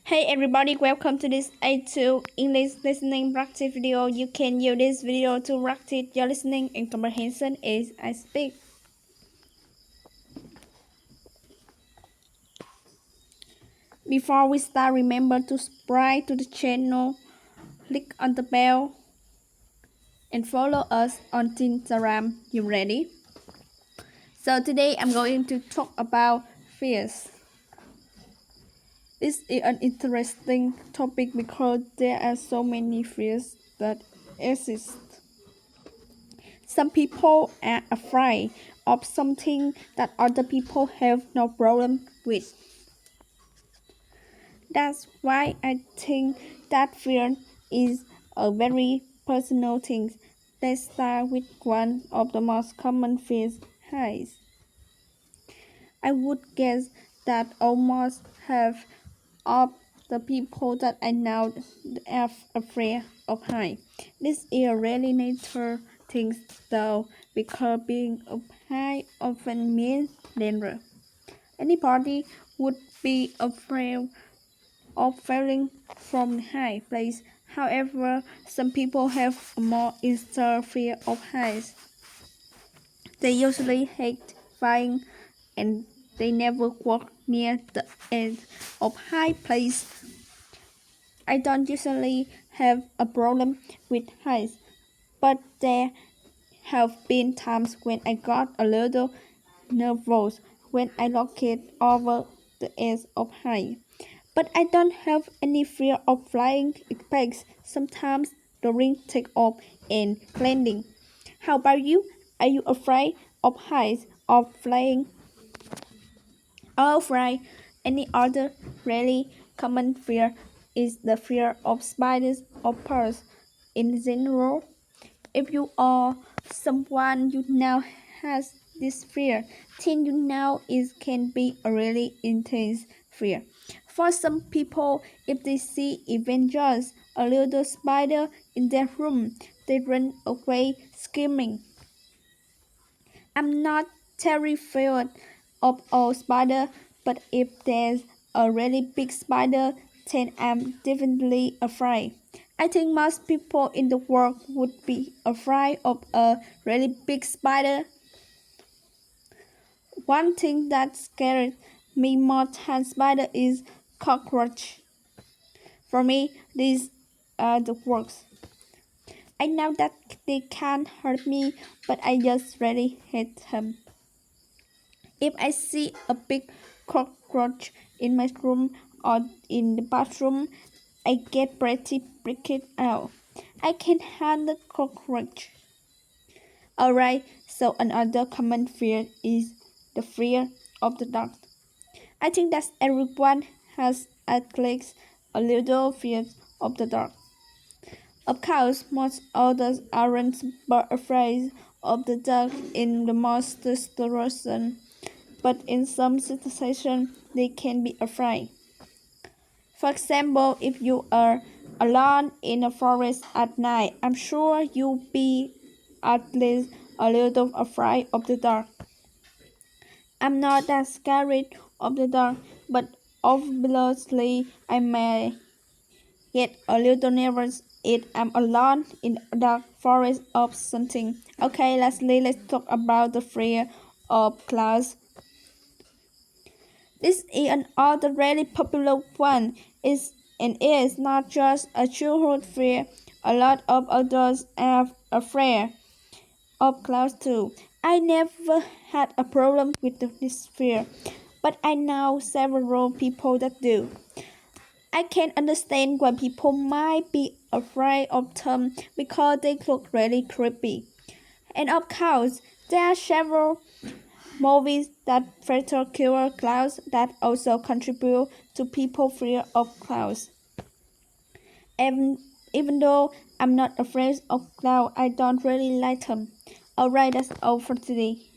Hey everybody, welcome to this A2 English listening practice video. You can use this video to practice your listening and comprehension as I speak. Before we start, remember to subscribe to the channel, click on the bell, and follow us on Instagram. You ready? So today I'm going to talk about fears. This is an interesting topic because there are so many fears that exist. Some people are afraid of something that other people have no problem with. That's why I think that fear is a very personal thing. Let's start with one of the most common fears, heights. I would guess that almost half of the people that I know are afraid of heights. This is a really natural thing though, because being up high often means danger. Anybody would be afraid of falling from high place. However, some people have a more extreme fear of heights. They usually hate flying and they never walk near the edge of high place. I don't usually have a problem with heights, but there have been times when I got a little nervous when I looked over the edge of height. But I don't have any fear of flying except sometimes during takeoff and landing. How about you? Are you afraid of heights or flying? Afraid any other really common fear is the fear of spiders or birds in general. If you are someone you now has this fear, then you know it can be a really intense fear. For some people, if they see even just a little spider in their room, they run away screaming. I'm not terrified of a spider, but if there's a really big spider, then I'm definitely afraid. I think most people in the world would be afraid of a really big spider. One thing that scares me more than spider is cockroach. For me, these are the worst. I know that they can't hurt me, but I just really hate them. If I see a big cockroach in my room or in the bathroom, I get pretty freaked out. I can't handle cockroach. Alright, so another common fear is the fear of the dark. I think that everyone has at least a little fear of the dark. Of course, most others aren't super afraid of the dark in the most situation, but in some situations they can be afraid. For example, if you are alone in a forest at night, I'm sure you'll be at least a little afraid of the dark. I'm not that scared of the dark, but obviously I may get a little nervous if I'm alone in a dark forest or something. Okay, let's talk about the fear of clouds. This is another really popular one. And it is not just a childhood fear. A lot of adults are afraid of clouds too. I never had a problem with this fear, but I know several people that do. I can understand why people might be afraid of them because they look really creepy. And of course, there are several movies that feature killer clowns that also contribute to people's fear of clowns. Even though I'm not afraid of clowns, I don't really like them. Alright, that's all for today.